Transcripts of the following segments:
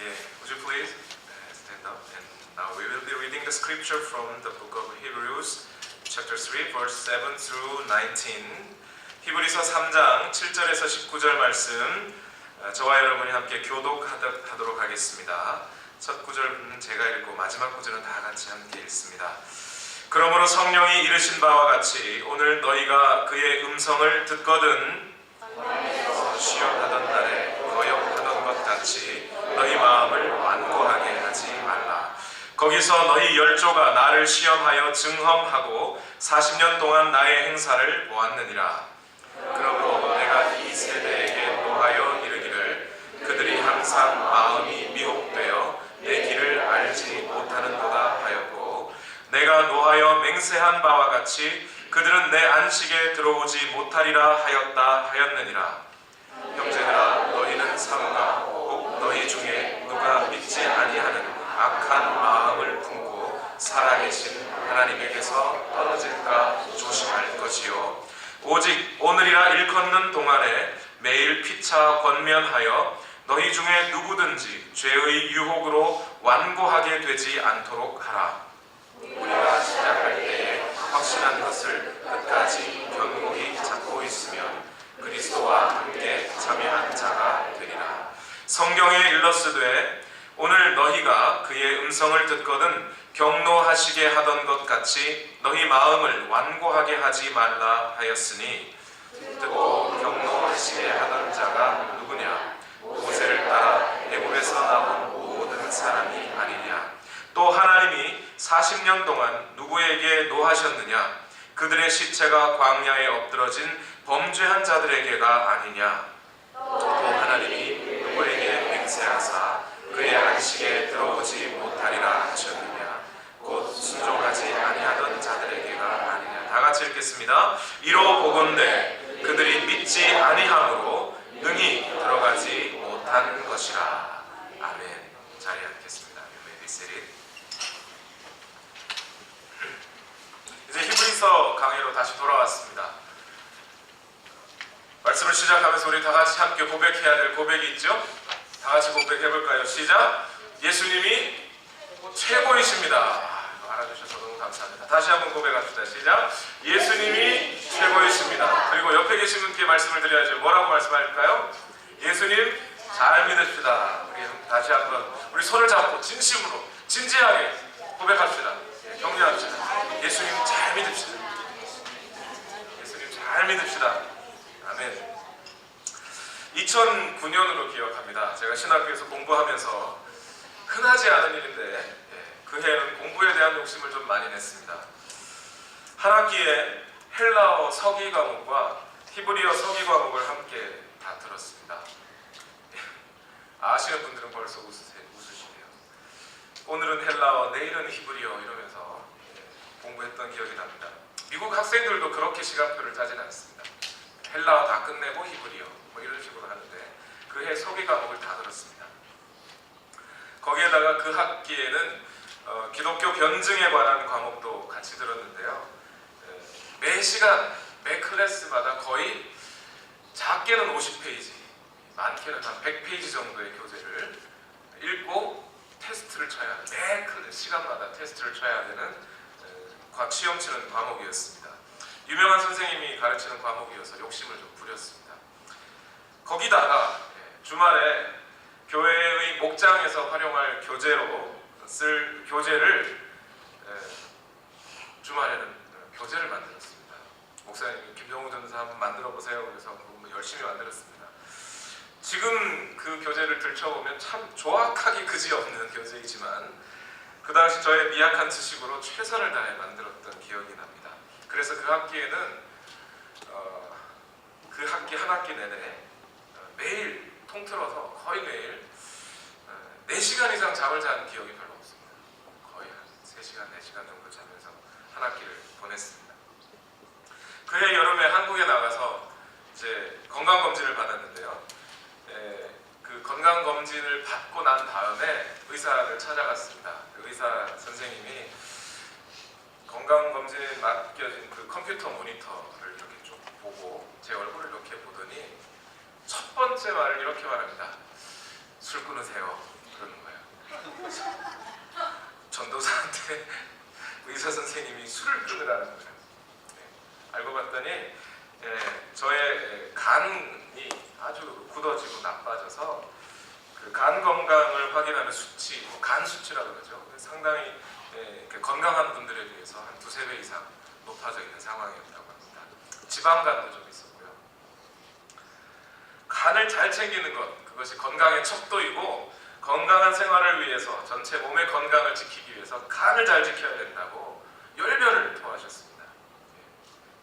Yeah, would you please stand up? And now we will be reading the scripture from the book of Hebrews, chapter 3, verse 7 through 19. 히브리서 3장 7절에서 19절 말씀 저와 여러분이 함께 교독하도록 하겠습니다. 첫 구절은 제가 읽고 마지막 구절은 다 같이 함께 읽습니다. 그러므로 성령이 이르신 바와 같이 오늘 너희가 그의 음성을 듣거든 시험하던 날에 거역하던 것 같이 너희 마음을 완고하게 하지 말라. 거기서 너희 열조가 나를 시험하여 증험하고 40년 동안 나의 행사를 보았느니라. 그러므로 내가 이 세대에게 노하여 이르기를 그들이 항상 마음이 미혹되어 내 길을 알지 못하는도다 하였고 내가 노하여 맹세한 바와 같이 그들은 내 안식에 들어오지 못하리라 하였느니라. 형제들아 너희는 삼가 혹 너희 중에 누가 믿지 아니하는 악한 마음을 품고 살아계신 하나님에게서 떨어질까 조심할 것이요 오직 오늘이라 일컫는 동안에 매일 피차 권면하여 너희 중에 누구든지 죄의 유혹으로 완고하게 되지 않도록 하라. 우리가 시작할 때에 확신한 것을 끝까지 견고히 잡고 있으면 그리스도와 함께 참여한 자가 되리라. 성경에 일렀으되 오늘 너희가 그의 음성을 듣거든 경노하시게 하던 것 같이 너희 마음을 완고하게 하지 말라 하였으니 듣고 경노하시게 하던 자가 누구냐? 모세를 따라 애굽에서 나온 모든 사람이 아니냐? 또 하나님이 40년 동안 누구에게 노하셨느냐? 그들의 시체가 광야에 엎드러진 범죄한 자들에게가 아니냐? 또 하나님이 누구에게 맹세하사 그의 안식에 들어오지 못하리라 하셨느냐? 곧 순종하지 아니하던 자들에게가 아니냐? 다 같이 읽겠습니다. 이로 보건대 그들이 믿지 아니함으로 능히 들어가지 못한 것이라. 아멘. 자리에 앉겠습니다. 이제 히브리서 강의로 다시 돌아왔습니다. 말씀을 시작하면서 우리 다 같이 함께 고백해야 될 고백이 있죠? 다 같이 고백해볼까요? 시작! 예수님이 최고이십니다. 알아주셔서 너무 감사합니다. 다시 한번 고백합시다. 시작! 예수님이 최고이십니다. 그리고 옆에 계신 분께 말씀을 드려야죠. 뭐라고 말씀할까요? 예수님 잘 믿읍시다. 우리 다시 한번 우리 손을 잡고 진심으로 진지하게 고백합시다. 격려합시다. 예수님 잘 믿읍시다. 예수님 잘 믿읍시다. 아멘. 2009년으로 기억합니다. 제가 신학교에서 공부하면서 흔하지 않은 일인데 그 해에는 공부에 대한 욕심을 좀 많이 냈습니다. 한 학기에 헬라어 서기 과목과 히브리어 서기 과목을 함께 다 들었습니다. 아시는 분들은 벌써 웃으시네요. 오늘은 헬라어, 내일은 히브리어 이러면서 공부했던 기억이 납니다. 미국 학생들도 그렇게 시간표를 짜진 않습니다. 헬라어 다 끝내고 히브리어 뭐 이런 식으로 하는데 그 해 서기 과목을 다 들었습니다. 거기에다가 그 학기에는 기독교 변증에 관한 과목도 같이 들었는데요. 매 시간, 매 클래스마다 거의 작게는 50페이지, 많게는 한 100페이지 정도의 교재를 읽고 테스트를 쳐야 하는, 매 시간마다 테스트를 쳐야 되는 시험 치는 과목이었습니다. 유명한 선생님이 가르치는 과목이어서 욕심을 좀 부렸습니다. 거기다가 주말에 교회의 목장에서 활용할 교재로 쓸 교재를 주말에는 교재를 만들었습니다. 목사님 김정우 전사 한번 만들어 보세요. 그래서 열심히 만들었습니다. 지금 그 교재를 들춰보면 참 조악하기 그지없는 교재이지만 그 당시 저의 미약한 지식으로 최선을 다해 만들었던 기억이 납니다. 그래서 그 학기에는 그 학기 한 학기 내내 매일 통틀어서 거의 매일 4시간 이상 잠을 자는 기억이 별로 없습니다. 거의 한 3시간, 4시간 정도 자면서 한 학기를 보냈습니다. 그해 여름에 한국에 나가서 이제 건강검진을 받았는데요. 그 건강검진을 받고 난 다음에 의사를 찾아갔습니다. 그 의사 선생님이 건강검진에 맡겨진 그 컴퓨터 모니터를 이렇게 쭉 보고 제 얼굴을 이렇게 보더니 첫 번째 말을 이렇게 말합니다. 술 끊으세요. 그러는 거예요. 그래서 전도사한테 의사 선생님이 술을 끊으라는 거예요. 알고 봤더니 저의 간이 아주 굳어지고 나빠져서 그 간 건강을 확인하는 수치, 간 수치라고 그러죠. 상당히 건강한 분들에 비해서 한 2~3배 이상 높아져 있는 상황이었다고 합니다. 지방간도 좀 있었고요. 간을 잘 챙기는 것, 그것이 건강의 척도이고 건강한 생활을 위해서 전체 몸의 건강을 지키기 위해서 간을 잘 지켜야 된다고 열변을 토하셨습니다.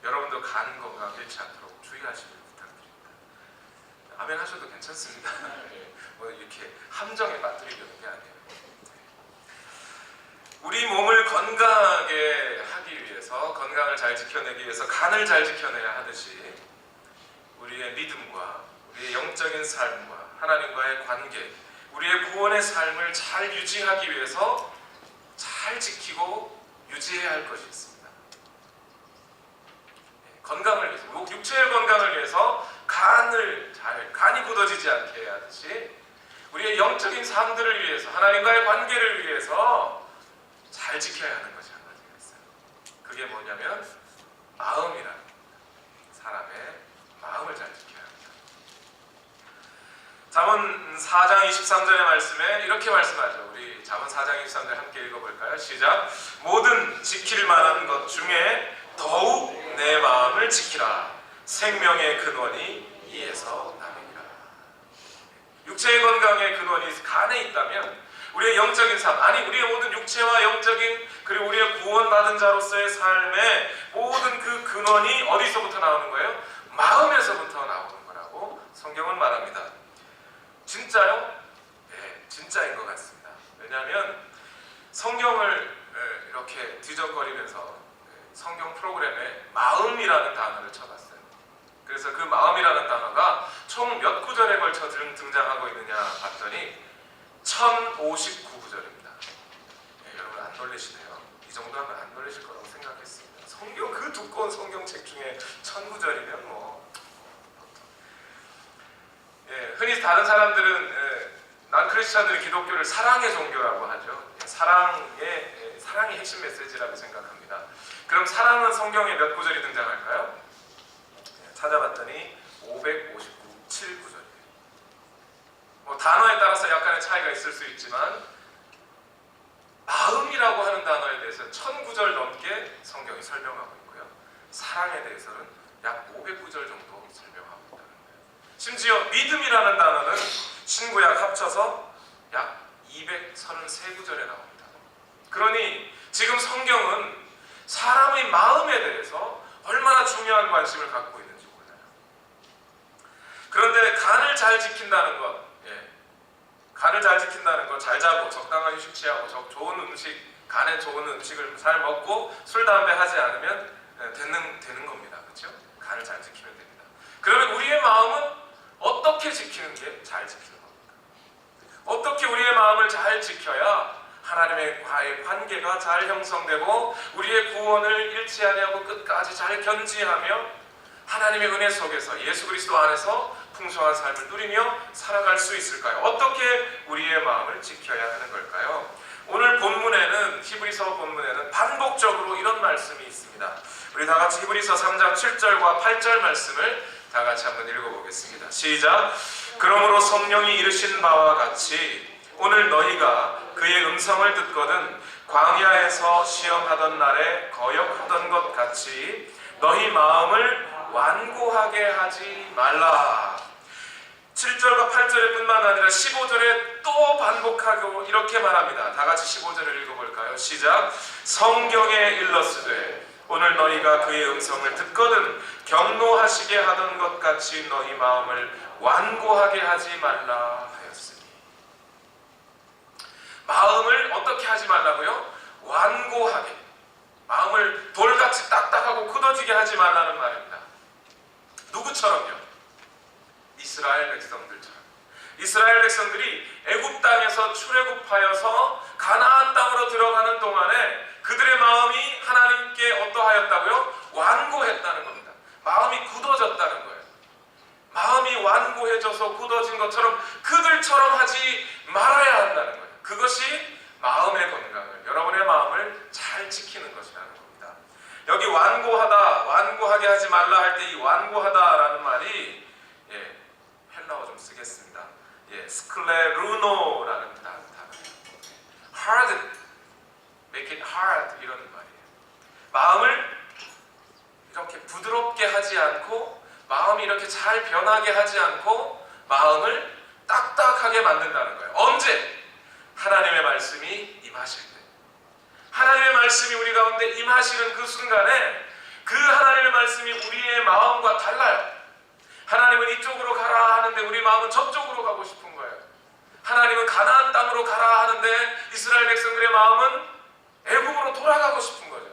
여러분도 간 건강 잃지 않도록 주의하시길 부탁드립니다. 아멘 하셔도 괜찮습니다. 뭐 이렇게 함정에 빠뜨리려는 게 아니에요. 우리 몸을 건강하게 하기 위해서, 건강을 잘 지켜내기 위해서 간을 잘 지켜내야 하듯이 우리의 믿음과 우리의 영적인 삶과 하나님과의 관계, 우리의 구원의 삶을 잘 유지하기 위해서 잘 지키고 유지해야 할 것이 있습니다. 건강을 위해서, 육체의 건강을 위해서 간이 굳어지지 않게 해야 하듯이 우리의 영적인 삶들을 위해서, 하나님과의 관계를 위해서 잘 지켜야 하는 것이 한 가지가 있어요. 그게 뭐냐면 마음이라는 겁니다. 사람의 마음을 잘 지켜야 합니다. 잠언 4장 23절의 말씀에 이렇게 말씀하죠. 우리 잠언 4장 23절 함께 읽어볼까요? 시작. 모든 지킬 만한 것 중에 더욱 내 마음을 지키라. 생명의 근원이 이에서 남이니라. 육체의 건강의 근원이 간에 있다면 우리의 영적인 삶, 아니 우리의 모든 육체와 영적인, 그리고 우리의 구원받은 자로서의 삶의 모든 그 근원이 어디서부터 나오는 거예요? 마음에서부터 나오는 거라고 성경은 말합니다. 진짜요? 네, 진짜인 것 같습니다. 왜냐하면 성경을 이렇게 뒤적거리면서 성경 프로그램에 마음이라는 단어를 쳐봤어요. 그래서 그 마음이라는 단어가 총 몇 구절에 걸쳐 등장하고 있느냐 봤더니 1059구절입니다. 여러분 안 놀라시네요. 이 정도 하면 안 놀라실 거라고 생각했습니다. 성경, 그 두꺼운 성경책 중에 1000구절이면 뭐 흔히 다른 사람들은 난 크리스찬들이 기독교를 사랑의 종교라고 하죠. 사랑이 핵심 메시지라고 생각합니다. 그럼 사랑은 성경에 몇 구절이 등장할까요? 찾아봤더니 557구절이에요. 뭐 단어에 따라서 약간의 차이가 있을 수 있지만 마음이라고 하는 단어에 대해서 1000구절 넘게 성경이 설명하고 있고요. 사랑에 대해서는 약 500구절 정도 설명하고 있다는 거예요. 심지어 믿음이라는 단어는 신구약 합쳐서 약 233구절에 나옵니다. 그러니 지금 성경은 사람의 마음에 대해서 얼마나 중요한 관심을 갖고 있는지 몰라요. 그런데 간을 잘 지킨다는 것, 간을 잘 지킨다는 것, 잘 자고 적당하게 휴식하고 좋은 음식, 간에 좋은 음식을 잘 먹고 술, 담배 하지 않으면 되는 겁니다. 그렇죠? 간을 잘 지키면 됩니다. 그러면 우리의 마음은 어떻게 지키는 게 잘 지키는 겁니까? 어떻게 우리의 마음을 잘 지켜야 하나님과의 관계가 잘 형성되고 우리의 구원을 잃지 아니하고 끝까지 잘 견지하며 하나님의 은혜 속에서 예수 그리스도 안에서 풍성한 삶을 누리며 살아갈 수 있을까요? 어떻게 우리의 마음을 지켜야 하는 걸까요? 오늘 본문에는, 히브리서 본문에는 반복적으로 이런 말씀이 있습니다. 우리 다 같이 히브리서 3장 7절과 8절 말씀을 다 같이 한번 읽어보겠습니다. 시작. 그러므로 성령이 이르신 바와 같이 오늘 너희가 그의 음성을 듣거든 광야에서 시험하던 날에 거역하던 것 같이 너희 마음을 완고하게 하지 말라. 7절과 8절에 뿐만 아니라 15절에 또 반복하고 이렇게 말합니다. 다 같이 15절을 읽어볼까요? 시작. 성경에 일렀으되 오늘 너희가 그의 음성을 듣거든 경노하시게 하던 것 같이 너희 마음을 완고하게 하지 말라 하였으니. 마음을 어떻게 하지 말라고요? 완고하게. 마음을 돌같이 딱딱하고 굳어지게 하지 말라는 말입니다. 누구처럼요? 이스라엘 백성들처럼. 이스라엘 백성들이 애굽 땅에서 출애굽하여서 가나안 땅으로 들어가는 동안에 그들의 마음이 하나님께 어떠하였다고요? 완고했다는 겁니다. 마음이 굳어졌다는 거예요. 마음이 완고해져서 굳어진 것처럼 그들처럼 하지 말아야 한다는 거예요. 그것이 마음의 건강을, 여러분의 마음을 잘 지키는 것이라는 겁니다. 여기 완고하게 하지 말라 할 때 이 완고하다라는 말이 헬라어 좀 쓰겠습니다. 스클레루노라는 단어예요. hard, make it hard 이런 말이에요. 마음을 이렇게 부드럽게 하지 않고, 마음이 이렇게 잘 변하게 하지 않고 마음을 딱딱하게 만든다는 거예요. 언제? 하나님의 말씀이 임하실 때, 하나님의 말씀이 우리 가운데 임하시는 그 순간에 그 하나님의 말씀이 우리의 마음과 달라요. 하나님은 이쪽으로 가라 하는데 우리 마음은 저쪽으로 가고 싶은 거예요. 하나님은 가나안 땅으로 가라 하는데 이스라엘 백성들의 마음은 애굽으로 돌아가고 싶은 거죠.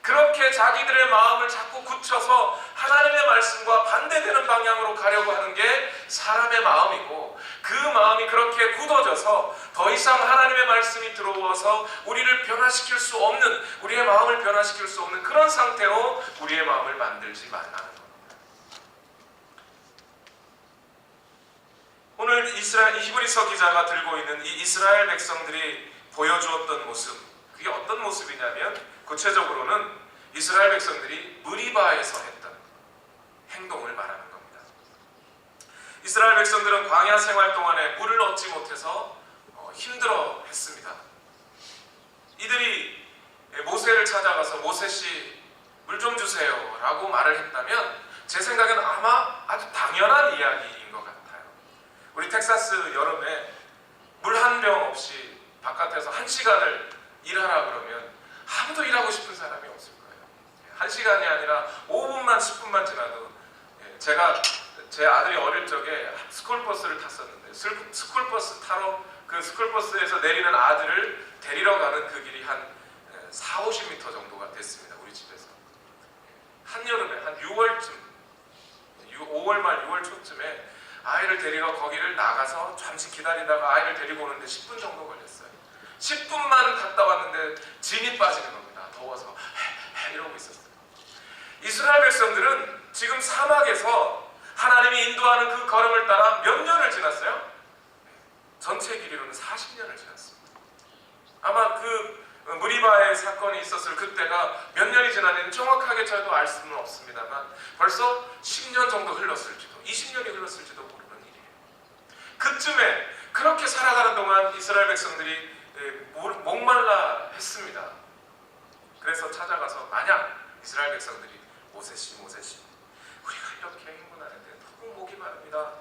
그렇게 자기들의 마음을 자꾸 굳혀서 하나님의 말씀과 반대되는 방향으로 가려고 하는 게 사람의 마음이고, 그 마음이 그렇게 굳어져서 더 이상 하나님의 말씀이 들어와서 우리를 변화시킬 수 없는, 우리의 마음을 변화시킬 수 없는 그런 상태로 우리의 마음을 만들지 말라는 겁니다. 오늘 히브리서 기자가 들고 있는 이 이스라엘 백성들이 보여주었던 모습, 그게 어떤 모습이냐면 구체적으로는 이스라엘 백성들이 무리바에서 했던 행동을 말하는 겁니다. 이스라엘 백성들은 광야 생활 동안에 물을 얻지 못해서 힘들어 했습니다. 이들이 모세를 찾아가서 모세씨 물 좀 주세요 라고 말을 했다면 제 생각에는 아마 아주 당연한 이야기인 것 같아요. 우리 텍사스 여름에 물 한 병 없이 바깥에서 1시간을 일하라 그러면 아무도 일하고 싶은 사람이 없을 거예요. 1시간이 아니라 5분만 10분만 지나도, 제가 제 아들이 어릴 적에 스쿨버스를 탔었는데 스쿨버스 타러 그 스쿨버스에서 내리는 아들을 데리러 가는 그 길이 한 40-50m 정도가 됐습니다. 우리 집에서. 한여름에 한 6월쯤 5월 말 6월 초쯤에 아이를 데리러 거기를 나가서 잠시 기다리다가 아이를 데리고 오는데 10분 정도 걸렸어요. 10분만 갔다 왔는데 진이 빠지는 겁니다. 더워서 이러고 있었어요. 이스라엘 백성들은 지금 사막에서 하나님이 인도하는 그 걸음을 따라 몇 년을 지났어요? 전체 길이로는 40년을 지났습니다. 아마 그 무리바의 사건이 있었을 그때가 몇 년이 지났는지 정확하게 저도 알 수는 없습니다만 벌써 10년 정도 흘렀을지도 20년이 흘렀을지도 모르는 일이에요. 그쯤에 그렇게 살아가는 동안 이스라엘 백성들이 목말라 했습니다. 그래서 찾아가서 만약 이스라엘 백성들이 모세씨 우리가 이렇게 행군하는데 너무 목이 마릅니다.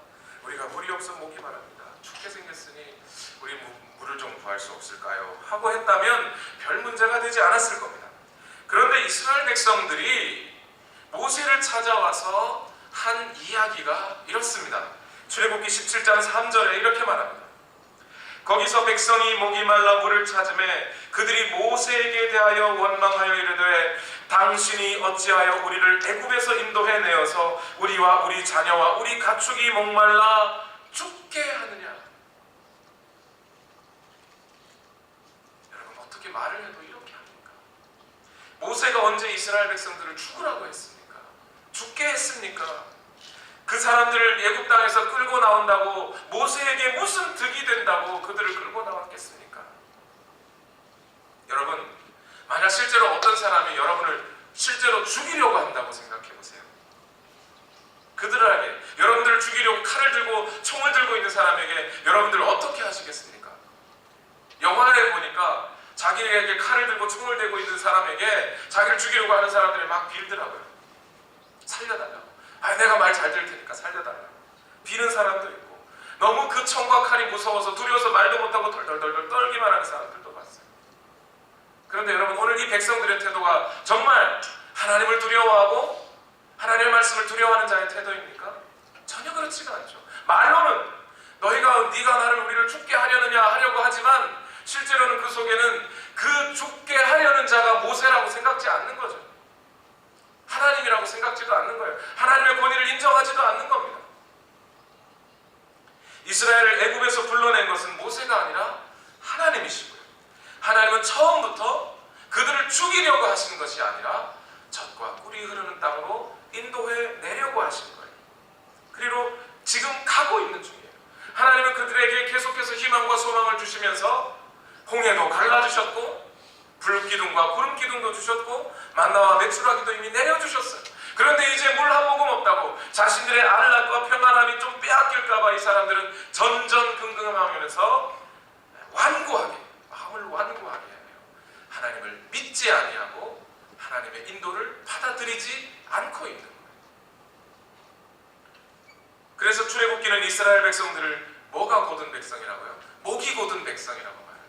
우리가 물이 없어 목이 마릅니다. 춥게 생겼으니 우리 물을 좀 구할 수 없을까요? 하고 했다면 별 문제가 되지 않았을 겁니다. 그런데 이스라엘 백성들이 모세를 찾아와서 한 이야기가 이렇습니다. 출애굽기 17장 3절에 이렇게 말합니다. 거기서 백성이 목이 말라 물을 찾음에 그들이 모세에게 대하여 원망하여 이르되 당신이 어찌하여 우리를 애굽에서 인도해 내어서 우리와 우리 자녀와 우리 가축이 목말라 죽게 하느냐. 여러분 어떻게 말을 해도 이렇게 합니까? 모세가 언제 이스라엘 백성들을 죽으라고 했습니까? 죽게 했습니까? 그 사람들을 애굽 땅에서 끌고 나온다고 모세에게 무슨 득이 된다고 그들을 끌고 나왔겠습니까? 여러분, 만약 실제로 어떤 사람이 여러분을 실제로 죽이려고 한다고 생각해 보세요. 그들에게, 여러분들을 죽이려고 칼을 들고 총을 들고 있는 사람에게 여러분들 어떻게 하시겠습니까? 영화에 보니까 자기에게 칼을 들고 총을 들고 있는 사람에게 자기를 죽이려고 하는 사람들이 막 빌더라고요. 살려달라고. 내가 말 잘 들을 테니까 살려달라고. 비는 사람도 있고, 너무 그 총과 칼이 무서워서 두려워서 말도 못하고 덜덜덜 떨기만 하는 사람들도 봤어요. 그런데 여러분, 오늘 이 백성들의 태도가 정말 하나님을 두려워하고 하나님의 말씀을 두려워하는 자의 태도입니까? 전혀 그렇지가 않죠. 말로는 네가 나를 우리를 죽게 하려느냐 하려고 하지만 실제로는 그 속에는 그 죽게 하려는 자가 모세라고 생각지 않는 거죠. 하나님이라고 생각지도 않는 거예요. 하나님의 권위를 인정하지도 않는 겁니다. 이스라엘을 애굽에서 불러낸 것은 모세가 아니라 하나님이시고요. 하나님은 처음부터 그들을 죽이려고 하신 것이 아니라 젖과 꿀이 흐르는 땅으로 인도해 내려고 하신 거예요. 그리고 지금 가고 있는 중이에요. 하나님은 그들에게 계속해서 힘을 희망과 소망을 주시면서 홍해도 갈라주셨고 불기둥과 구름기둥도 주셨고 만나와 메추라기도 이미 내려주셨어요. 그런데 이제 물 한 모금 없다고 자신들의 안락과 평안함이 좀 빼앗길까봐 이 사람들은 전전긍긍하면서 완고하게, 마음을 완고하게 하며 하나님을 믿지 아니하고 하나님의 인도를 받아들이지 않고 있는 거예요. 그래서 출애굽기는 이스라엘 백성들을 뭐가 곧은 백성이라고요? 목이 곧은 백성이라고 말해요.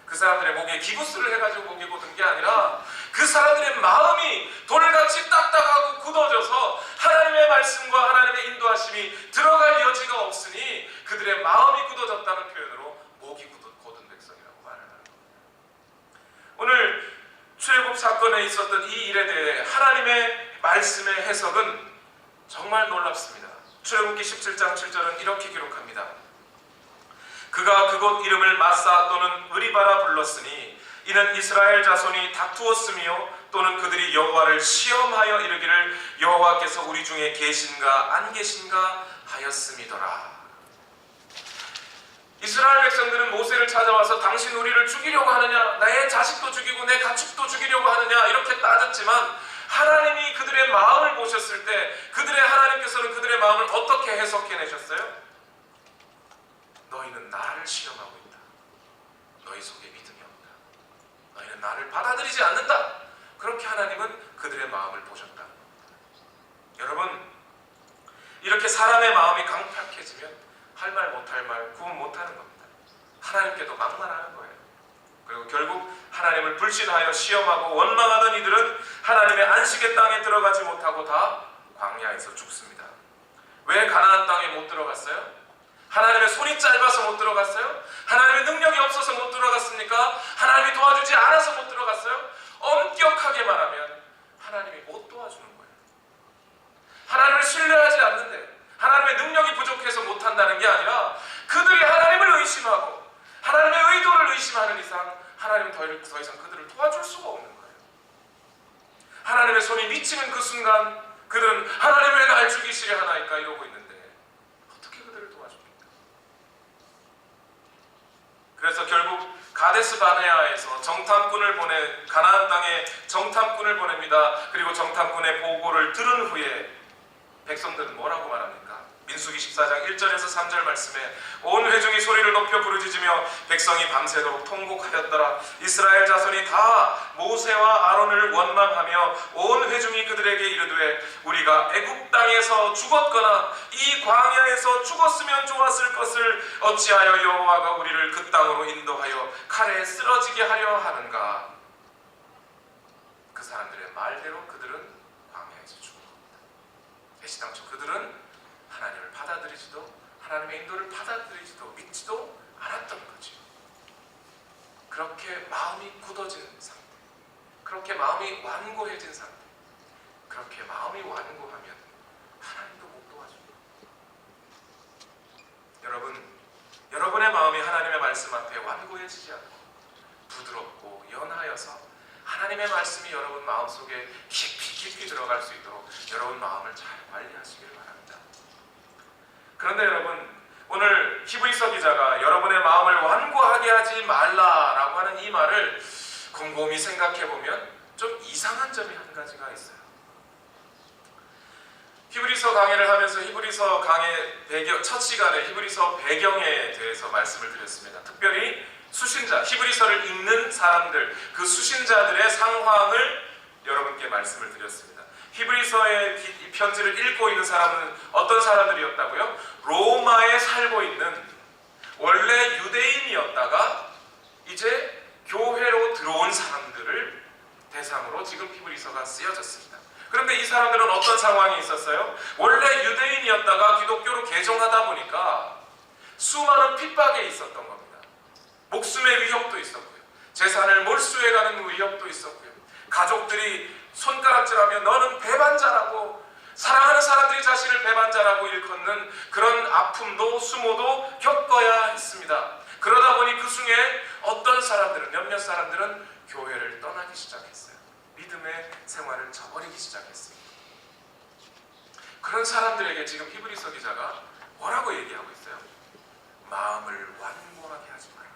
그 사람들의 목에 기부스를 해가지고 목이 곧은 게 아니라 그 사람들의 마음이 돌같이 딱딱하고 굳어져서 하나님의 말씀과 하나님의 인도하심이 들어갈 여지가 없으니 그들의 마음이 굳어졌다는 표현으로 목이 곧은 백성이라고 말하는 겁니다. 오늘 출애굽 사건에 있었던 이 일에 대해 하나님의 말씀의 해석은 정말 놀랍습니다. 출애굽기 17장 7절은 이렇게 기록합니다. 그가 그곳 이름을 마사 또는 의리바라 불렀으니 이는 이스라엘 자손이 다투었으며 또는 그들이 여호와를 시험하여 이르기를 여호와께서 우리 중에 계신가 안 계신가 하였음이더라. 이스라엘 백성들은 모세를 찾아와서 당신 우리를 죽이려고 하느냐, 나의 자식도 죽이고 내 가축도 죽이려고 하느냐 이렇게 따졌지만 하나님이 그들의 마음을 보셨을 때 그들의 하나님께서는 그들의 마음을 어떻게 해석해내셨어요? 너희는 나를 시험하고 있다. 너희 속에 믿음이 없다. 너희는 나를 받아들이지 않는다. 그렇게 하나님은 그들의 마음을 보셨다. 여러분, 이렇게 사람의 마음이 강팍해지면 할 말 못할 말 구분 못하는 겁니다. 하나님께도 막말하는 거예요. 그리고 결국 하나님을 불신하여 시험하고 원망하던 이들은 하나님의 안식의 땅에 들어가지 못하고 다 광야에서 죽습니다. 왜 가나안 땅에 못 들어갔어요? 하나님의 손이 짧아서 못 들어갔어요? 하나님의 능력이 없어서 못 들어갔습니까? 하나님이 도와주지 않아서 못 들어갔어요? 엄격하게 말하면 하나님이 못 도와주는 거예요. 하나님을 신뢰하지 않는데 하나님의 능력이 부족해서 못한다는 게 아니라 그들이 하나님을 의심하고 하나님의 의도를 의심하는 이상 하나님은 더 이상 그들을 도와줄 수가 없는 거예요. 하나님의 손이 미치는 그 순간 그들은 하나님 왜 날 죽이시려 하나이까 이러고 있는데 어떻게 그들을 도와줍니까? 그래서 결국 가데스 바네아에서 가나안 땅에 정탐꾼을 보냅니다. 그리고 정탐꾼의 보고를 들은 후에 백성들은 뭐라고 말합니까? 민수기 14장 1절에서 3절 말씀에 온 회중이 소리를 높여 부르짖으며 백성이 밤새도록 통곡하였더라. 이스라엘 자손이 다 모세와 아론을 원망하며 온 회중이 그들에게 이르되 우리가 애굽 땅에서 죽었거나 이 광야에서 죽었으면 좋았을 것을 어찌하여 여호와가 우리를 그 땅으로 인도하여 칼에 쓰러지게 하려 하는가. 그 사람들의 말대로 그들은 광야에서 죽은 겁니다. 애시당초 그들은 하나님을 받아들이지도 하나님의 인도를 받아들이지도 믿지도 않았던 거죠. 그렇게 마음이 굳어진 상태, 그렇게 마음이 완고해진 상태, 그렇게 마음이 완고하면 하나님도 못 도와줍니다. 여러분의 마음이 하나님의 말씀 앞에 완고해지지 않고 부드럽고 연하여서 하나님의 말씀이 여러분 마음속에 깊이 들어갈 수 있도록 여러분 마음을 잘 관리하시길 바랍니다. 그런데 여러분, 오늘 히브리서 기자가 여러분의 마음을 완고하게 하지 말라라고 하는 이 말을 곰곰이 생각해보면 좀 이상한 점이 한 가지가 있어요. 히브리서 강의를 하면서 히브리서 강의 배경, 첫 시간에 히브리서 배경에 대해서 말씀을 드렸습니다. 특별히 수신자, 히브리서를 읽는 사람들, 그 수신자들의 상황을 여러분께 말씀을 드렸습니다. 히브리서의 이 편지를 읽고 있는 사람은 어떤 사람들이었다고요? 로마에 살고 있는 원래 유대인이었다가 이제 교회로 들어온 사람들을 대상으로 지금 히브리서가 쓰여졌습니다. 그런데 이 사람들은 어떤 상황이 있었어요? 원래 유대인이었다가 기독교로 개종하다 보니까 수많은 핍박에 있었던 겁니다. 목숨의 위협도 있었고요. 재산을 몰수해가는 위협도 있었고요. 가족들이 손가락질하며 너는 배반자라고, 사랑하는 사람들이 자신을 배반자라고 일컫는 그런 아픔도 수모도 겪어야 했습니다. 그러다 보니 그 중에 어떤 사람들은, 몇몇 사람들은 교회를 떠나기 시작했어요. 믿음의 생활을 저버리기 시작했습니다. 그런 사람들에게 지금 히브리서 기자가 뭐라고 얘기하고 있어요? 마음을 완고하게 하지 마라.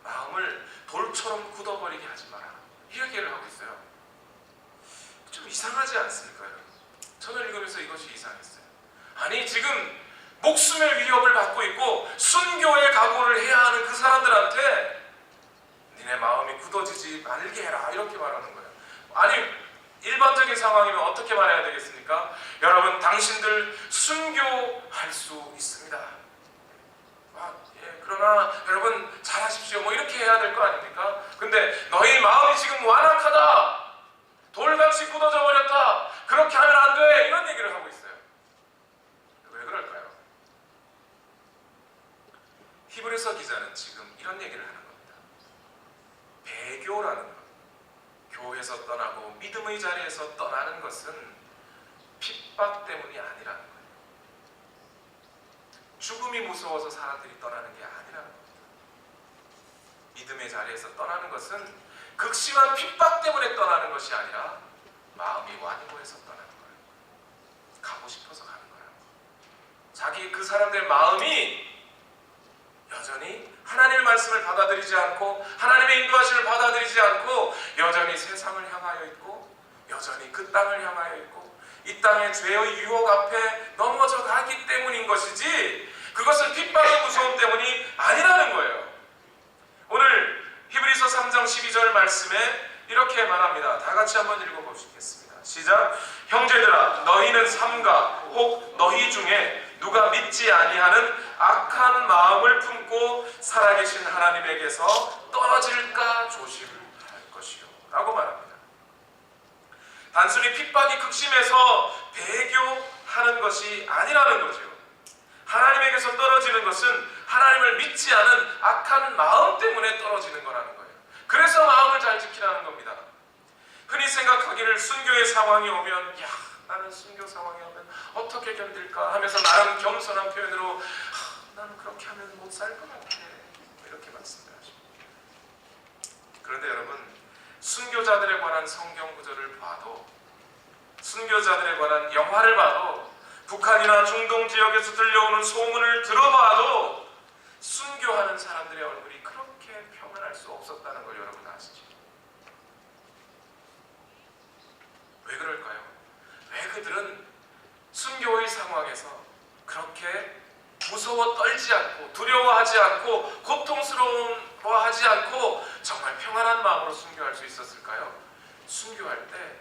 마음을 돌처럼 굳어버리게 하지 마라. 이 얘기를 하고 있어요. 좀 이상하지 않습니까? 저는 읽으면서 이것이 이상했어요. 아니 지금 목숨의 위협을 받고 있고 순교의 각오를 해야 하는 그 사람들한테 니네 마음이 굳어지지 말게 해라 이렇게 말하는 거예요. 아니 일반적인 상황이면 어떻게 말해야 되겠습니까? 여러분 당신들 순교할 수 있습니다. 그러나 여러분 잘하십시오 뭐 이렇게 해야 될 거 아닙니까? 근데 너희 마음이 지금 완악하다, 돌같이 굳어져 버렸다, 그렇게 하면 안 돼, 이런 얘기를 하고 있어요. 왜 그럴까요? 히브리서 기자는 지금 이런 얘기를 하는 겁니다. 배교라는 것, 교회에서 떠나고 믿음의 자리에서 떠나는 것은 핍박 때문이 아니라는 거예요. 죽음이 무서워서 사람들이 떠나는 게 아니라는 겁니다. 믿음의 자리에서 떠나는 것은 극심한 핍박 때문에 떠나는 것이 아니라 마음이 완고해서 떠나는 거예요. 가고 싶어서 가는 거예요. 자기 그 사람들의 마음이 여전히 하나님의 말씀을 받아들이지 않고 하나님의 인도하심을 받아들이지 않고 여전히 세상을 향하여 있고 여전히 그 땅을 향하여 있고 이 땅의 죄의 유혹 앞에 넘어져 가기 때문인 것이지 그것은 핍박의 무서움 때문이 아니라는 거예요. 오늘 히브리서 3장 12절 말씀에 이렇게 말합니다. 다 같이 한번 읽어보시겠습니다. 시작. 형제들아 너희는 삼가 혹 너희 중에 누가 믿지 아니하는 악한 마음을 품고 살아계신 하나님에게서 떨어질까 조심할 것이요 라고 말합니다. 단순히 핍박이 극심해서 배교하는 것이 아니라는 거죠. 하나님에게서 떨어지는 것은 하나님을 믿지 않은 악한 마음 때문에 떨어지는 거라는 거예요. 그래서 마음을 잘 지키라는 겁니다. 흔히 생각하기를 순교의 상황이 오면 나는 순교 상황이 오면 어떻게 견딜까 하면서 나름 겸손한 표현으로 나는 그렇게 하면 못 살 것 같아 이렇게 말씀을 하십니다. 그런데 여러분 순교자들에 관한 성경 구절을 봐도 순교자들에 관한 영화를 봐도 북한이나 중동 지역에서 들려오는 소문을 들어봐도 순교하는 사람들의 얼굴이 그렇게 평안할 수 없었다는 걸 여러분 아시죠? 왜 그럴까요? 왜 그들은 순교의 상황에서 그렇게 무서워 떨지 않고 두려워하지 않고 고통스러워하지 않고 정말 평안한 마음으로 순교할 수 있었을까요? 순교할 때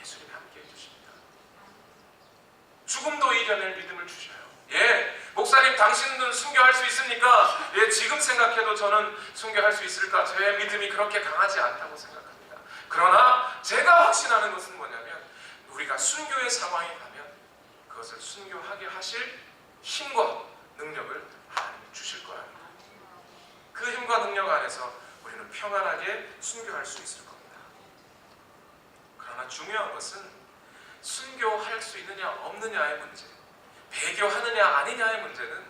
예수님이 함께 해주십니다. 죽음도 이겨낼 믿음을 주셔요. 목사님 당신은 순교할 수 있습니까? 지금 생각해도 저는 순교할 수 있을까? 저의 믿음이 그렇게 강하지 않다고 생각합니다. 그러나 제가 확신하는 것은 뭐냐면 우리가 순교의 상황에 가면 그것을 순교하게 하실 힘과 능력을 하나님이 주실 거라는 거예요. 그 힘과 능력 안에서 우리는 평안하게 순교할 수 있을 겁니다. 그러나 중요한 것은 순교할 수 있느냐 없느냐의 문제, 배교하느냐 아니냐의 문제는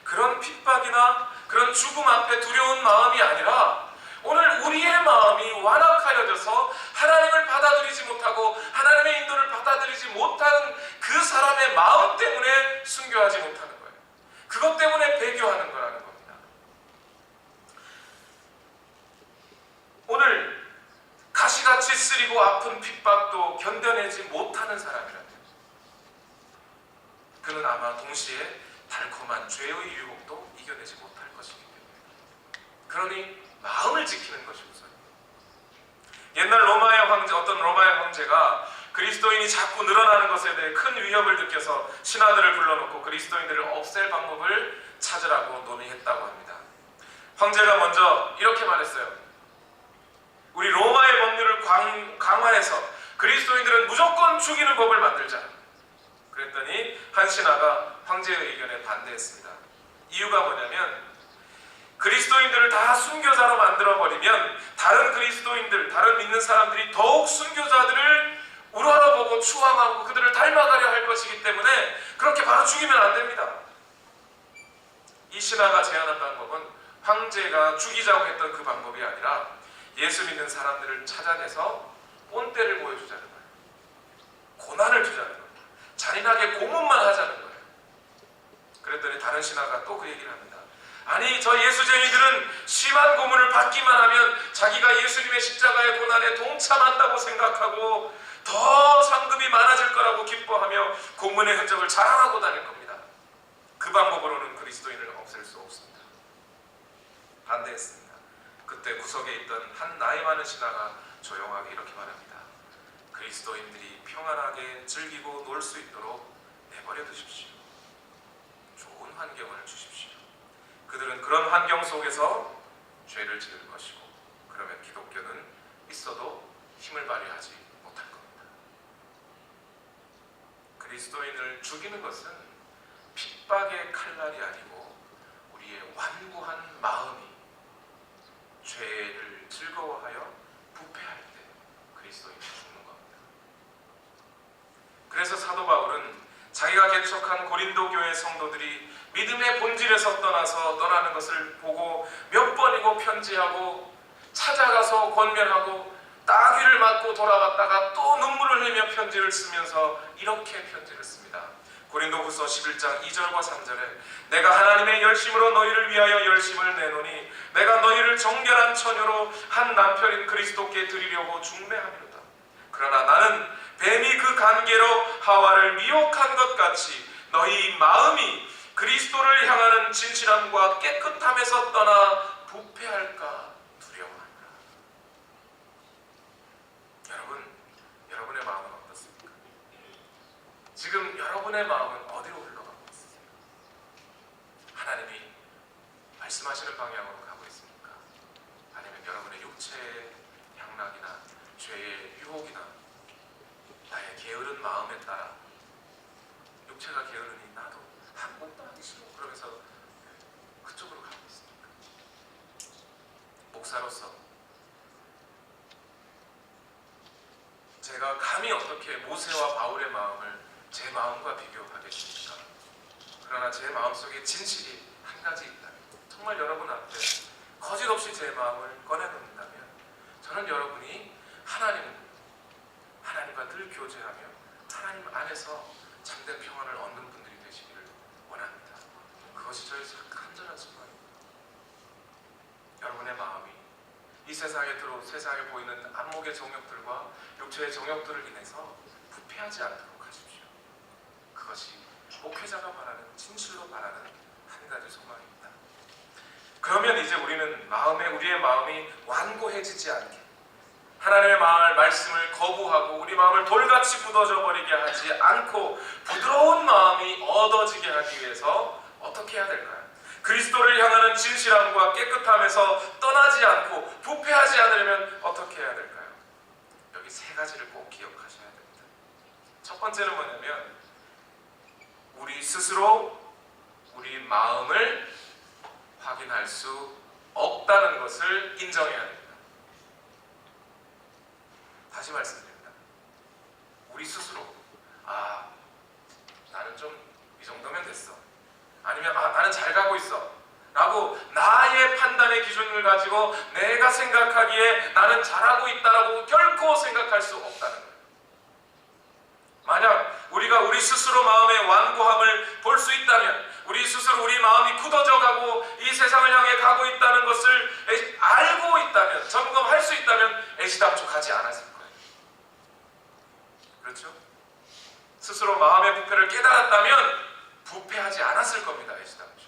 그런 핍박이나 그런 죽음 앞에 두려운 마음이 아니라 오늘 우리의 마음이 완악하여져서 하나님을 받아들이지 못하고 하나님의 인도를 받아들이지 못하는 그 사람의 마음 때문에 순교하지 못하는 거예요. 그것 때문에 배교하는 거라는 겁니다. 오늘 가시같이 쓰리고 아픈 핍박도 견뎌내지 못하는 사람이라면 그는 아마 동시에 달콤한 죄의 유혹도 이겨내지 못할 것이기 때문에 그러니 마음을 지키는 것이 우선입니다. 옛날 어떤 로마의 황제가 그리스도인이 자꾸 늘어나는 것에 대해 큰 위협을 느껴서 신하들을 불러놓고 그리스도인들을 없앨 방법을 찾으라고 논의했다고 합니다. 황제가 먼저 이렇게 말했어요. 우리 로마의 법률을 강화해서 그리스도인들은 무조건 죽이는 법을 만들자. 그랬더니 한 신하가 황제의 의견에 반대했습니다. 이유가 뭐냐면 그리스도인들을 다 순교자로 만들어버리면 다른 그리스도인들, 다른 믿는 사람들이 더욱 순교자들을 우러러보고 추앙하고 그들을 닮아가려 할 것이기 때문에 그렇게 바로 죽이면 안 됩니다. 이 신하가 제안한 방법은 황제가 죽이자고 했던 그 방법이 아니라 예수 믿는 사람들을 찾아내서 본때를 보여주자는 거예요. 고난을 주자는 거예요. 잔인하게 고문만 하자는 거예요. 그랬더니 다른 신하가 또 그 얘기를 합니다. 아니, 저 예수쟁이들은 심한 고문을 받기만 하면 자기가 예수님의 십자가의 고난에 동참한다고 생각하고 더 상급이 많아질 거라고 기뻐하며 고문의 흔적을 자랑하고 다닐 겁니다. 그 방법으로는 그리스도인을 없앨 수 없습니다. 반대했습니다. 그때 구석에 있던 한 나이 많은 신하가 조용하게 이렇게 말합니다. 그리스도인들이 평안하게 즐기고 놀 수 있도록 내버려 두십시오. 좋은 환경을 주십시오. 그들은 그런 환경 속에서 죄를 지을 것이고, 그러면 기독교는 있어도 힘을 발휘하지 못할 겁니다. 그리스도인을 죽이는 것은 핍박의 칼날이 아니고 우리의 완고한 마음이 죄를 즐거워하여 부패할 때 그리스도인이 죽는 겁니다. 그래서 사도 바울은 자기가 개척한 고린도 교회 성도들이 믿음의 본질에서 떠나는 것을 보고 몇 번이고 편지하고 찾아가서 권면하고 따귀를 맞고 돌아갔다가 또 눈물을 흘리며 편지를 쓰면서 이렇게 편지를 씁니다. 고린도후서 11장 2절과 3절에 내가 하나님의 열심으로 너희를 위하여 열심을 내노니 내가 너희를 정결한 처녀로 한 남편인 그리스도께 드리려고 중매하노라. 그러나 나는 뱀이 그 간계로 하와를 미혹한 것 같이 너희 마음이 그리스도를 향하는 진실함과 깨끗함에서 떠나 부패할까 두려워한다. 여러분의 마음은 어떻습니까? 지금 여러분의 마음은 어디로 흘러가고 있으세요? 하나님이 말씀하시는 방향으로 가고 있습니까? 아니면 여러분의 육체의 향락이나 죄의 유혹이나 나의 게으른 마음에 따라 육체가 게으르니 나도 아무것도 하기 싫어 그러면서 그쪽으로 가고 있습니까? 목사로서 제가 감히 어떻게 모세와 바울의 마음을 제 마음과 비교하겠습니까? 그러나 제 마음속에 진실이 한 가지 있다면, 정말 여러분 앞에 거짓없이 제 마음을 꺼내놓는다면, 저는 여러분이 하나님과 늘 교제하며 하나님 안에서 참된 평안을 얻는 분들이 되시기를 원합니다. 그것이 저의 간절한 소망입니다. 여러분의 마음이 이 세상에 보이는 안목의 정욕들과 육체의 정욕들을 인해서 부패하지 않도록 하십시오. 그것이 목회자가 바라는, 진실로 바라는 한 가지 소망입니다. 그러면 이제 우리의 마음이 완고해지지 않게, 하나님의 말씀을 거부하고 우리 마음을 돌같이 굳어져 버리게 하지 않고 부드러운 마음이 얻어지게 하기 위해서 어떻게 해야 될까요? 그리스도를 향하는 진실함과 깨끗함에서 떠나지 않고 부패하지 않으려면 어떻게 해야 될까요? 여기 세 가지를 꼭 기억하셔야 됩니다. 첫 번째는 뭐냐면, 우리 스스로 우리 마음을 확인할 수 없다는 것을 인정해야 됩니다. 다시 말씀드립니다. 우리 스스로 나는 좀 이 정도면 됐어, 아니면 나는 잘 가고 있어 라고 나의 판단의 기준을 가지고 내가 생각하기에 나는 잘하고 있다라고 결코 생각할 수 없다는 거예요. 만약 우리가 우리 스스로 마음의 완고함을 볼 수 있다면, 우리 스스로 우리 마음이 굳어져 가고 이 세상을 향해 가고 있다는 것을 알고 있다면, 점검할 수 있다면 애시당초 가지 않았을 거예요. 그렇죠? 스스로 마음의 부패를 깨달았다면 부패하지 않았을 겁니다. 애시당초.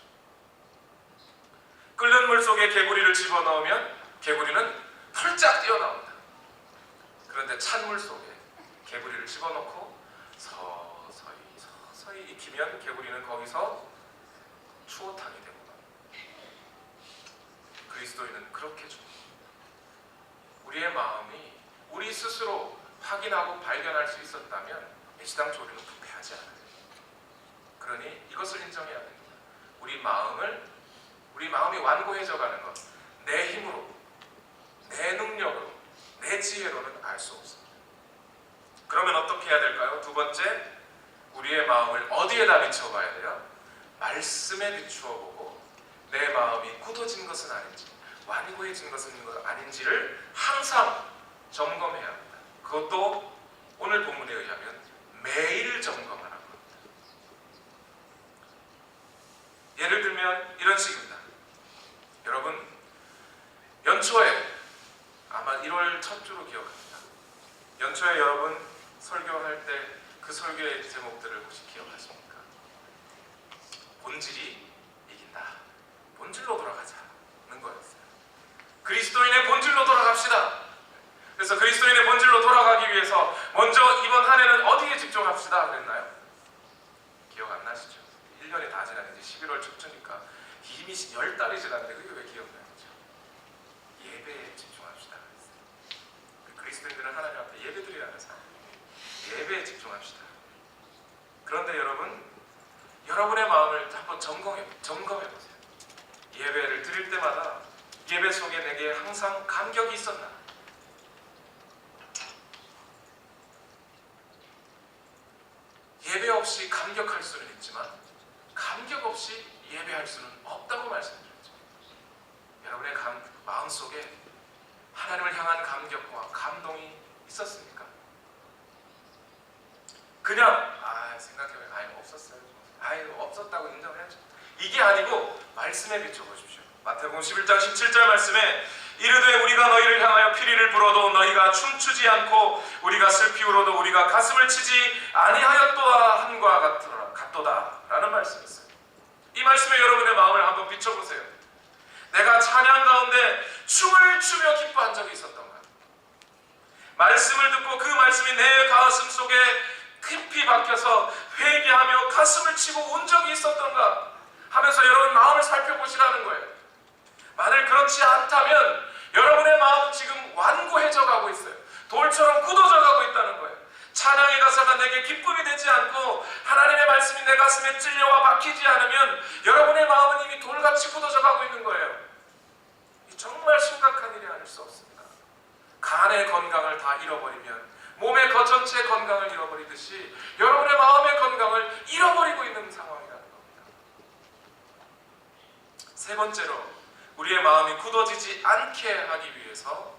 끓는 물 속에 개구리를 집어넣으면 개구리는 펄짝 뛰어나옵니다. 그런데 찬물 속에 개구리를 집어넣고 서서히 익히면 개구리는 거기서 추어탕이 되고 맙니다. 그리스도인은 그렇게 죽습니다. 우리의 마음이 우리 스스로 확인하고 발견할 수 있었다면 애시당초 우리는 부패하지 않아요. 그러니 이것을 인정해야 됩니다. 우리 마음이 완고해져 가는 것, 내 힘으로, 내 능력으로, 내 지혜로는 알 수 없습니다. 그러면 어떻게 해야 될까요? 두 번째, 우리의 마음을 어디에다 비춰봐야 돼요? 말씀에 비추어 보고 내 마음이 굳어진 것은 아닌지, 완고해진 것은 아닌지를 항상 점검해야 합니다. 그것도 오늘 본문에 의하면 매일 점검하라고 합니다. 예를 들면 이런 식입니다. 여러분, 연초에 아마 1월 첫 주로 기억합니다. 연초에 여러분 설교할 때 그 설교의 제목들을 혹시 기억하십니까? 본질이 이긴다. 본질로 돌아가자는 거였어요. 그리스도인의 본질로 돌아갑시다. 그래서 그리스도인의 본질로 돌아가기 위해서 먼저 이번 한 해는 어디에 집중합시다 그랬나요? 기억 안 나시죠? 1년이 다 지났는데 11월 첫 주니까 이미 10달이 지났는데 그게 왜 기억나죠? 예배에 집중합시다 그랬어요. 그리스도인들은 하나님 앞에 예배드리라는 삶, 예배에 집중합시다. 그런데 여러분, 여러분의 마음을 한번 점검해 보세요. 예배를 드릴 때마다 예배 속에 내게 항상 감격이 있었나? 예배 없이 감격할 수는 있지만 감격 없이 예배할 수는 없다고 말씀드렸죠. 여러분의 마음속에 하나님을 향한 감격과 감동이 있었습니까? 그냥 생각해보면 없었어요. 없었다고 인정해야죠. 이게 아니고 말씀에 비춰보십시오. 마태복음 11장 17절 말씀에 이르되 우리가 너희를 향하여 피리를 불어도 너희가 춤추지 않고 우리가 슬피 울어도 우리가 가슴을 치지 아니하였도다 함과 같도다 라는 말씀이 있어요. 이 말씀에 여러분의 마음을 한번 비춰보세요. 내가 찬양 가운데 춤을 추며 기뻐한 적이 있었던가? 말씀을 듣고 그 말씀이 내 가슴 속에 깊이 박혀서 회개하며 가슴을 치고 운 적이 있었던가 하면서 여러분 마음을 살펴보시라는 거예요. 만일 그렇지 않다면 여러분의 마음은 지금 완고해져 가고 있어요. 돌처럼 굳어져 가고 있다는 거예요. 찬양의 가사가 내게 기쁨이 되지 않고 하나님의 말씀이 내 가슴에 찔려와 박히지 않으면 여러분의 마음은 이미 돌같이 굳어져 가고 있는 거예요. 이 정말 심각한 일이 아닐 수 없습니다. 간의 건강을 다 잃어버리면 몸의 전체 건강을 잃어버리듯이 여러분의 마음의 건강을 잃어버리고 있는 상황이라는 겁니다. 세 번째로 우리의 마음이 굳어지지 않게 하기 위해서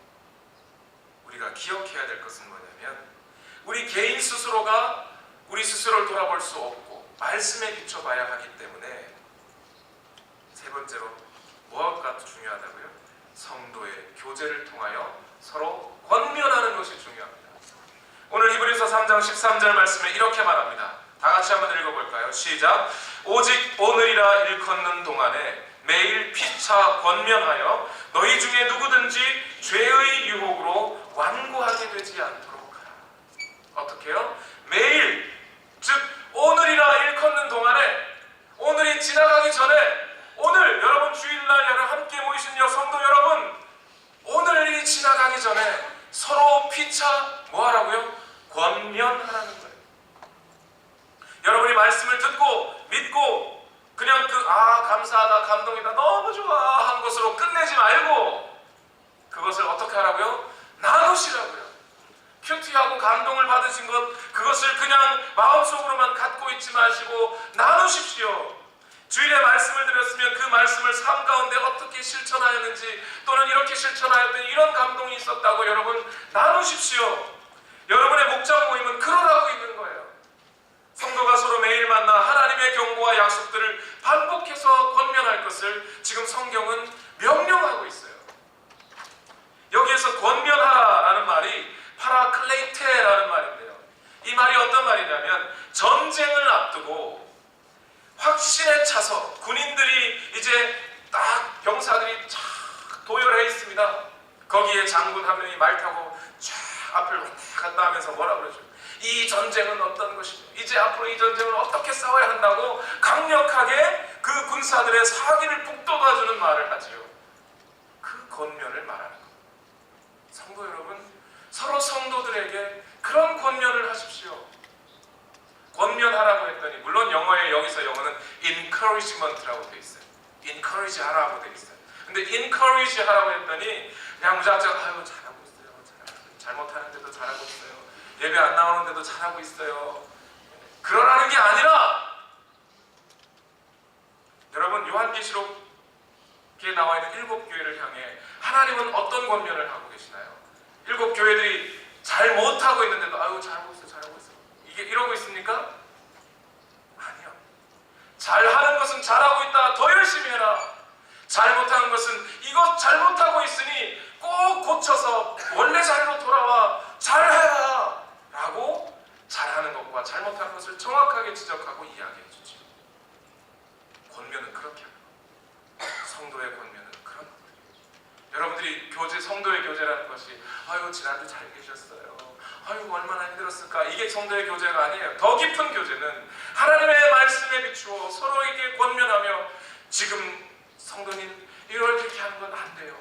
우리가 기억해야 될 것은 뭐냐면 우리 개인 스스로가 우리 스스로를 돌아볼 수 없고 말씀에 비춰봐야 하기 때문에 세 번째로 무엇가 중요하다고요? 성도의 교제를 통하여 서로 권면하는 것이 중요합니다. 오늘 히브리서 3장 13절 말씀에 이렇게 말합니다. 다 같이 한번 읽어볼까요? 시작! 오직 오늘이라 일컫는 동안에 매일 피차 권면하여 너희 중에 누구든지 죄의 유혹으로 완고하게 되지 않도록 하라. 어떻게요? 매일, 즉 오늘이라 일컫는 동안에, 오늘이 지나가기 전에, 오늘 여러분 주일날 함께 모이신 성도 여러분, 오늘이 지나가기 전에 서로 피차 뭐하라고요? 권면하라는 거예요. 여러분이 말씀을 듣고 믿고 그냥 감사하다, 감동이다, 너무 좋아 한 것으로 끝내지 말고 그것을 어떻게 하라고요? 나누시라고요. 큐티하고 감동을 받으신 것, 그것을 그냥 마음속으로만 갖고 있지 마시고 나누십시오. 주일에 말씀을 드렸으면 그 말씀을 삶 가운데 어떻게 실천하였는지, 또는 이렇게 실천하였더니 이런 감동이 있었다고 여러분 나누십시오. 여러분의 목장 모임은 그러라고 있는 거예요. 성도가 서로 매일 만나 하나님의 경고와 약속들을 반복해서 권면할 것을 지금 성경은 명령하고 있어요. 여기에서 권면하라는 말이 파라클레이테라는 말인데요. 이 말이 어떤 말이냐면 전쟁을 앞두고 확신에 차서 군인들이 이제 딱 병사들이 쫙 도열해 있습니다. 거기에 장군 한 명이 말 타고 쫙 앞을 왔다 갔다 하면서 뭐라 그러죠? 이 전쟁은 어떤 것이며 이제 앞으로 이 전쟁을 어떻게 싸워야 한다고 강력하게 그 군사들의 사기를 북돋아주는 말을 하지요. 그 권면을 말하는 겁니다. 성도 여러분, 서로 성도들에게 그런 권면을 하십시오. 권면하라고 했더니, 물론 여기서 영어는 encouragement라고 되어 있어요. encourage 하라고 되어 있어요. 근데 encourage 하라고 했더니 그냥 무작정 잘하고 있어요. 잘못하는데도 잘하고 있어요. 예배 안 나오는데도 잘하고 있어요. 그러라는 게 아니라, 여러분 요한계시록에 나와 있는 7교회를 향해 하나님은 어떤 권면을 하고 계시나요? 7교회들이 잘 못하고 있는데도 잘하고 있어요. 이러고 있습니까? 아니요. 잘하는 것은 잘하고 있다. 더 열심히 해라. 잘못한 것은 이것 잘못하고 있으니 꼭 고쳐서 원래 자리로 돌아와 잘해라 라고 잘하는 것과 잘못한 것을 정확하게 지적하고 이야기해 주죠. 권면은 그렇게 하는 거예요. 성도의 권면은 그런 것들이에요. 여러분들이 성도의 교제라는 것이 아유 지난주 잘 계셨어요, 아유 얼마나 힘들었을까, 이게 성도의 교제가 아니에요. 더 깊은 교제는 하나님의 말씀에 비추어 서로에게 권면하며 지금 성도님 이렇게 하는 건 안 돼요.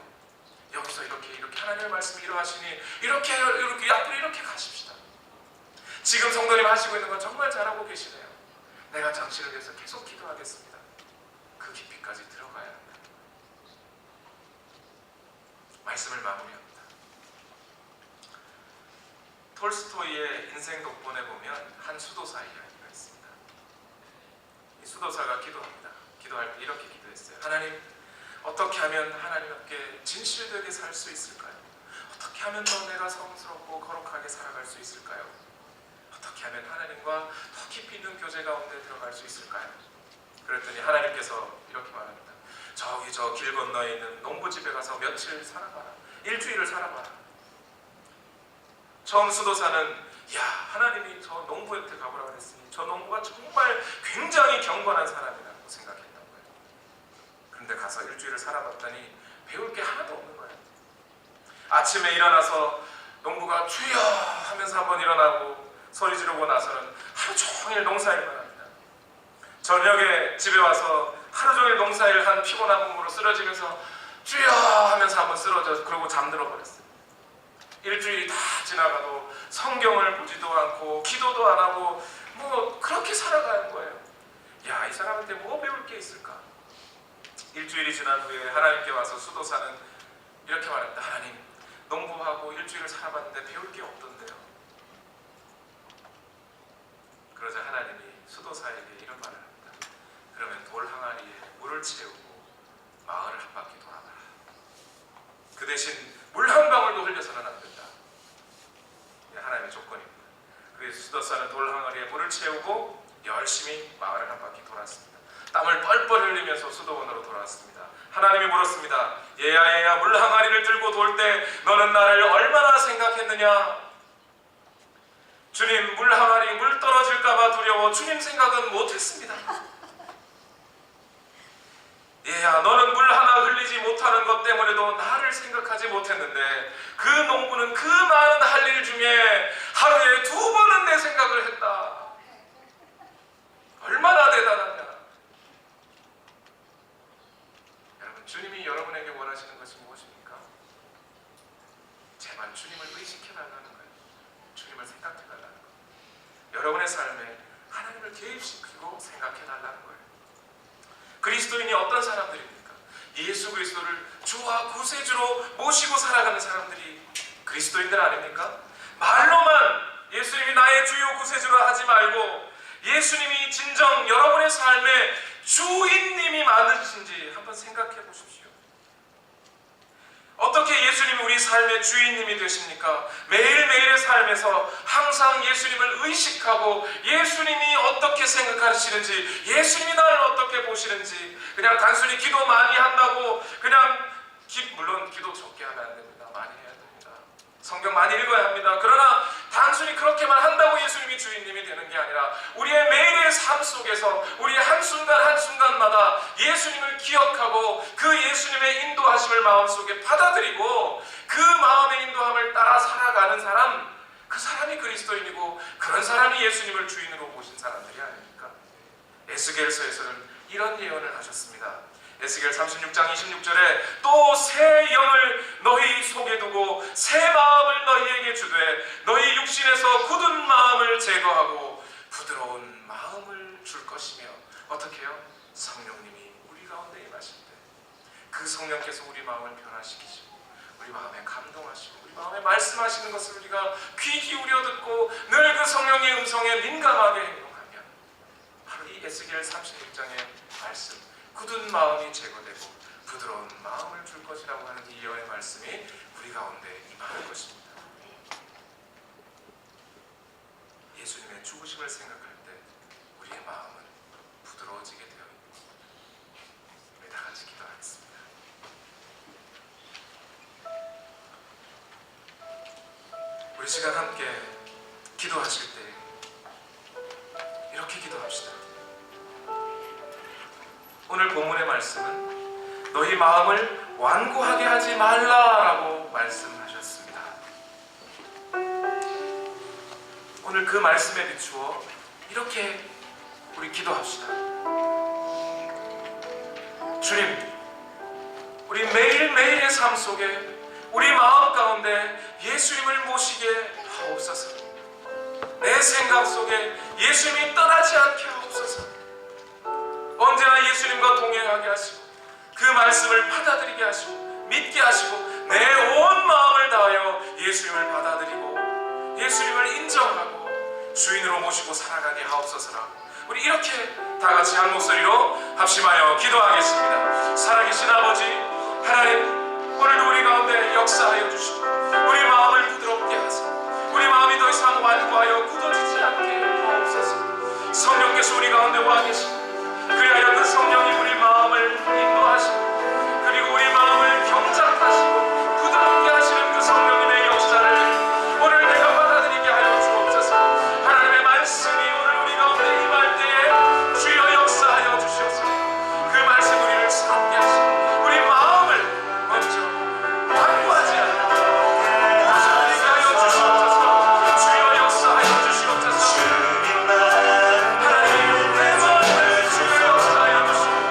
여기서 이렇게 하나님의 말씀이 이러하시니 이렇게 앞으로 이렇게 가십시다. 지금 성도님 하시고 있는 건 정말 잘하고 계시네요. 내가 당신을 위해서 계속 기도하겠습니다. 그 깊이까지 들어가야 합니다. 말씀을 마무리합니다. 톨스토이의 인생 독본에 보면 한 수도사 이야기가 있습니다. 이 수도사가 기도합니다. 기도할 때 이렇게 기도했어요. 하나님, 어떻게 하면 하나님께 진실되게 살 수 있을까요? 어떻게 하면 더 내가 성스럽고 거룩하게 살아갈 수 있을까요? 어떻게 하면 하나님과 더 깊이 있는 교제 가운데 들어갈 수 있을까요? 그랬더니 하나님께서 이렇게 말합니다. 저기 저 길 건너에 있는 농부집에 가서 며칠 살아봐라. 일주일을 살아봐라. 처음 수도사는 야, 하나님이 저 농부한테 가보라고 했으니 저 농부가 정말 굉장히 경건한 사람이라고 생각했던 거예요. 그런데 가서 일주일을 살아봤더니 배울 게 하나도 없는 거예요. 아침에 일어나서 농부가 주여 하면서 한번 일어나고 소리 지르고 나서는 하루 종일 농사일만 합니다. 저녁에 집에 와서 하루 종일 농사일 한 피곤한 몸으로 쓰러지면서 주여 하면서 한번 쓰러져 그러고 잠들어 버렸어요. 일주일이 다 지나가도 성경을 보지도 않고 기도도 안 하고 뭐 그렇게 살아가는 거예요. 야, 이 사람한테 뭐 배울 게 있을까? 일주일이 지난 후에 하나님께 와서 수도사는 이렇게 말합니다. 하나님, 농부하고 일주일을 살아봤는데 배울 게 없던데요. 그러자 하나님이 수도사에게 이런 말을 합니다. 그러면 돌 항아리에 물을 채우고 마을을 한 바퀴 돌아가라. 그 대신 물 한 방울도 흘려서는 안 된다. 하나님의 조건입니다. 그래서 수도사는 돌 항아리에 물을 채우고 열심히 마을을 한 바퀴 돌았습니다. 땀을 뻘뻘 흘리면서 수도원으로 돌아왔습니다. 하나님이 물었습니다. 얘야 물 항아리를 들고 돌 때 너는 나를 얼마나 생각했느냐? 주님, 물 항아리 물 떨어질까봐 두려워 주님 생각은 못했습니다. 얘야, 너는 물 하나 흘리지 못하는 것 때문에도 나를 생각하지 못했는데 그 농부는 그 많은 할 일 중에 하루에 2번은 내 생각을 했다. 얼마나 대단하냐. 여러분, 주님이 여러분에게 원하시는 것이 무엇입니까? 제발 주님을 의식해달라는 거예요. 주님을 생각해달라는 거예요. 여러분의 삶에 하나님을 개입시키고 생각해달라는 거예요. 그리스도인이 어떤 사람들입니까? 예수 그리스도를 주와 구세주로 모시고 살아가는 사람들이 그리스도인들 아닙니까? 말로만 예수님이 나의 주요 구세주로 하지 말고 예수님이 진정 여러분의 삶의 주인님이 맞으신지 한번 생각해 보십시오. 어떻게 예수님이 우리 삶의 주인님이 되십니까? 매일매일의 삶에서 항상 예수님을 의식하고 예수님이 어떻게 생각하시는지, 예수님이 나를 어떻게 보시는지, 그냥 단순히 기도 많이 한다고 그냥 물론 기도 적게 하면 안 됩니다. 많이 해야 됩니다. 성경 많이 읽어야 합니다. 그러나 단순히 그렇게만 한다고 예수님이 주인님이 되는 게 아니라 우리의 매일의 삶 속에서 우리의 한순간 한순간마다 예수님을 기억하고 그 예수님의 인도하심을 마음속에 받아들이고 그 마음의 인도함을 따라 살아가는 사람, 그 사람이 그리스도인이고 그런 사람이 예수님을 주인으로 모신 사람들이 아닙니까? 에스겔서에서는 이런 예언을 하셨습니다. 에스겔 36장 26절에 또 새 영을 너희 속에 두고 새 마음을 너희에게 주되 너희 육신에서 굳은 마음을 제거하고 부드러운 마음을 줄 것이며 어떻게 해요? 성령님이 우리 가운데 임하실 때 그 성령께서 우리 마음을 변화시키시고 우리 마음에 감동하시고 우리 마음에 말씀하시는 것을 우리가 귀 기울여 듣고 늘 그 성령의 음성에 민감하게 행동하면 바로 이 에스겔 36장의 말씀, 굳은 마음이 제거되고 부드러운 마음을 줄 것이라고 하는 이 예언의 말씀이 우리 가운데 임할 것입니다. 예수님의 죽으심을 생각할 때 우리의 마음은 부드러워지게 되어 있습니다. 우리 다 같이 기도하겠습니다. 우리 시간 함께 기도하실 때 이렇게 기도합시다. 오늘 본문의 말씀은 너희 마음을 완고하게 하지 말라라고 말씀하셨습니다. 오늘 그 말씀에 비추어 이렇게 우리 기도합시다. 주님, 우리 매일매일의 삶 속에 우리 마음 가운데 예수님을 모시게 하옵소서. 내 생각 속에 예수님이 떠나지 않게 하옵소서. 언제나 예수님과 동행하게 하시고 그 말씀을 받아들이게 하시고 믿게 하시고 내 온 마음을 다하여 예수님을 받아들이고 예수님을 인정하고 주인으로 모시고 살아가게 하옵소서라고 우리 이렇게 다 같이 한 목소리로 합심하여 기도하겠습니다. 살아계신 아버지 하나님, 오늘도 우리 가운데 역사하여 주시고 우리 마음을 부드럽게 하소서. 우리 마음이 더 이상 완고하여 굳어지지 않게 하옵소서. 성령께서 우리 가운데 와 계시고 그리하여 그 성령이 우리 마음을 인도하시고 그리고 우리 마음을 경작하시고 부드럽게 하시는 그 성령님의 역사를 오늘 내가 받아들이게 하여 주옵소서. 하나님의 말씀이 오늘 우리 가운데 임할 때에 주여 역사하여 주시옵소서. 그 말씀 우리를 새롭게 하시고 우리 마음을 먼저 완고하지 않게 부드럽게 하여 주시옵소서. 주여 역사하여 주시옵소서. 하나님 내 마음을 주여 역사하여 주시옵소서.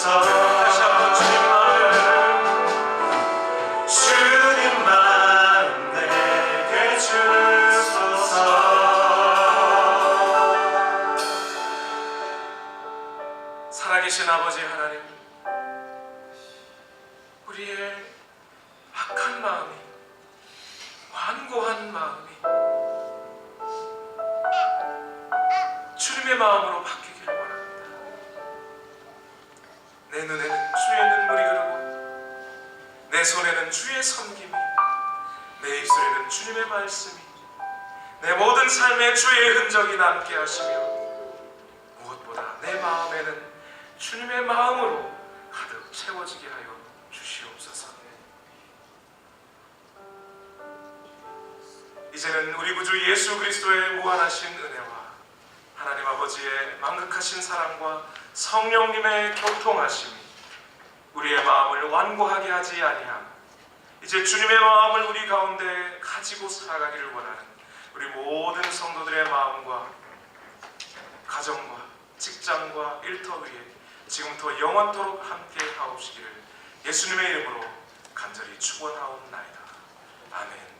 주소서. 다시 한번 주님 마음, 주님 마음 내게 주소서. 살아계신 아버지 하나님, 우리의 악한 마음이, 완고한 마음이 주님의 마음으로 바뀌기를 원합니다. 내 눈에는 주의 눈물이 흐르고, 내 손에는 주의 섬김이, 내 입술에는 주님의 말씀이, 내 모든 삶에 주의 흔적이 남게 하시며, 무엇보다 내 마음에는 주님의 마음으로 가득 채워지게 하여 주시옵소서. 이제는 우리 구주 예수 그리스도의 무한하신 은혜와 하나님 아버지의 만극하신 사랑과 성령님의 교통하심이 우리의 마음을 완고하게 하지 아니함, 이제 주님의 마음을 우리 가운데 가지고 살아가기를 원하는 우리 모든 성도들의 마음과 가정과 직장과 일터 위에 지금부터 영원토록 함께 하옵시기를 예수님의 이름으로 간절히 축원하옵나이다. 아멘.